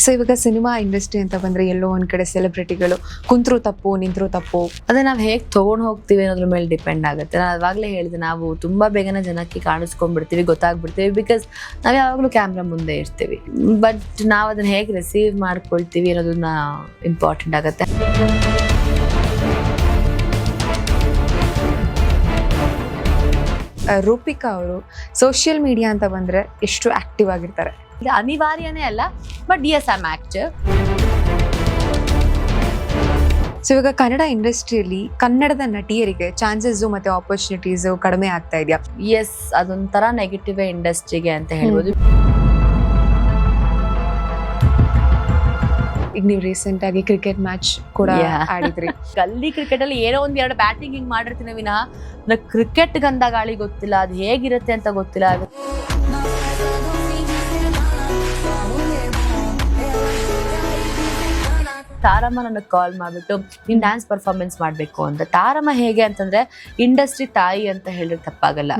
So ಇವಾಗ cinema industry ಅಂತ ಬಂದ್ರೆ ಎಲ್ಲೋ ಒಂದ್ ಕಡೆ ಸೆಲೆಬ್ರಿಟಿಗಳು ಕುಂತ್ರು ತಪ್ಪು ನಿಂತ್ರು ತಪ್ಪು, ಅದೇ ನಾವ್ ಹೇಗ್ ತಗೊಂಡ್ ಹೋಗ್ತೀವಿ ಅನ್ನೋದ್ರ ಮೇಲೆ ಡಿಪೆಂಡ್ ಆಗುತ್ತೆ. ನಾನು ಅವಾಗ್ಲೇ ಹೇಳಿದೆ, ನಾವು ತುಂಬಾ ಬೇಗನೆ ಜನಕ್ಕೆ ಕಾಣಿಸ್ಕೊಂಡ್ಬಿಡ್ತೀವಿ, ಗೊತ್ತಾಗ್ಬಿಡ್ತೀವಿ, ಬಿಕಾಸ್ ನಾವ್ ಯಾವಾಗ್ಲೂ ಕ್ಯಾಮ್ರಾ ಮುಂದೆ ಇರ್ತೀವಿ. ಬಟ್ ನಾವ್ ಅದನ್ನ ಹೇಗ್ ರಿಸೀವ್ ಮಾಡ್ಕೊಳ್ತೀವಿ ಅನ್ನೋದನ್ನ ಇಂಪಾರ್ಟೆಂಟ್ ಆಗುತ್ತೆ. ರೂಪಿಕಾ ಅವರು ಸೋಷಿಯಲ್ ಮೀಡಿಯಾ ಅಂತ ಬಂದ್ರೆ ಎಷ್ಟು ಆಕ್ಟಿವ್ ಆಗಿರ್ತಾರೆ? ಇದು ಅನಿವಾರ್ಯನೇ ಅಲ್ಲ, but yes I am active. So ಇವಾಗ ಕನ್ನಡ ಇಂಡಸ್ಟ್ರಿಯಲ್ಲಿ ಕನ್ನಡದ ನಟಿಯರಿಗೆ ಚಾನ್ಸಸ್ ಮತ್ತೆ ಆಪರ್ಚುನಿಟೀಸ್ ಕಡಿಮೆ ಆಗ್ತಾ ಇದೆಯಾ? ಎಸ್, ಅದೊಂಥರ ನೆಗೆಟಿವ್ ಇಂಡಸ್ಟ್ರಿಗೆ ಅಂತ ಹೇಳ್ಬೋದು. ಈಗ ನೀವು ರೀಸೆಂಟ್ ಆಗಿ ಕ್ರಿಕೆಟ್ ಮ್ಯಾಚ್ ಕೂಡ ಆಡಿದ್ರಿ. ಗಲ್ಲಿ ಕ್ರಿಕೆಟ್ ಅಲ್ಲಿ ಏನೋ ಒಂದ್ ಎರಡು ಬ್ಯಾಟಿಂಗ್ ಹಿಂಗ್ ಮಾಡಿರ್ತೀನಿ ವಿನಃ ಕ್ರಿಕೆಟ್ ಗಂಧ ಗಾಳಿ ಗೊತ್ತಿಲ್ಲ, ಅದು ಹೇಗಿರುತ್ತೆ ಅಂತ ಗೊತ್ತಿಲ್ಲ. ತಾರಮ್ಮ ನನಗೆ ಕಾಲ್ ಮಾಡ್ಬಿಟ್ಟು ನೀನ್ ಡ್ಯಾನ್ಸ್ ಪರ್ಫಾರ್ಮೆನ್ಸ್ ಮಾಡ್ಬೇಕು ಅಂತ. ತಾರಮ್ಮ ಹೇಗೆ ಅಂತಂದ್ರೆ ಇಂಡಸ್ಟ್ರಿ ತಾಯಿ ಅಂತ ಹೇಳಿದ್ರೆ ತಪ್ಪಾಗಲ್ಲ.